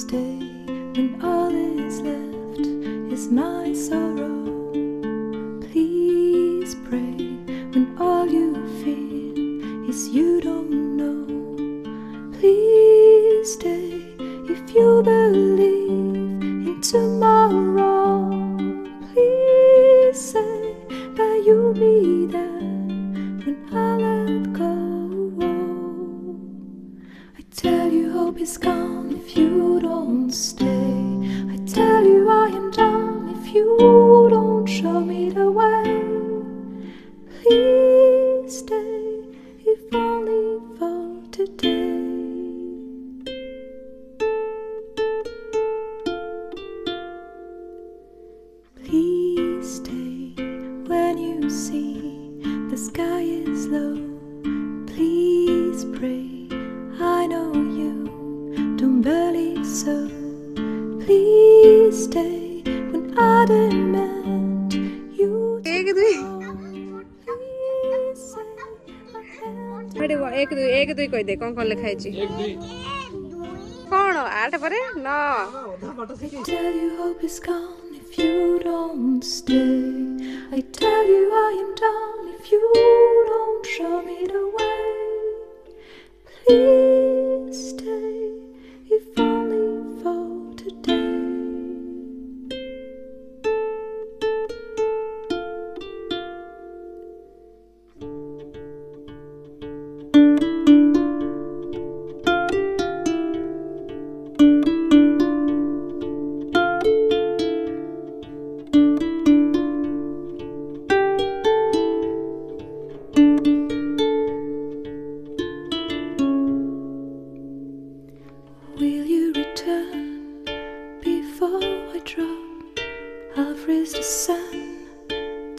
stay when all is left is my sorrow. Please pray when all you feel is you don't know. Please stay if you believe in tomorrow. Please say that you'll be there when I let go. I tell you hope is gone if you don't stay. I tell you I am done if you don't show me the way. Please stay if only for today. Please stay when you see the sky is low. Please pray, I know you don't believe so. Please stay when I demand you to go. Please say I can't. एक दुई कह दे कौन लिखा कौन 8 पर 9 I tell you hope is gone if you don't stay. I tell you I am done if you don't show me the way. Please stay if only for today. Will you return before I drop? I'll freeze the sun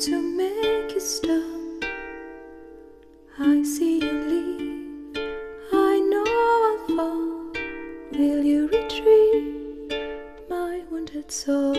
to make you stop. I see you leave, I know I'll fall. Will you retrieve my wounded soul?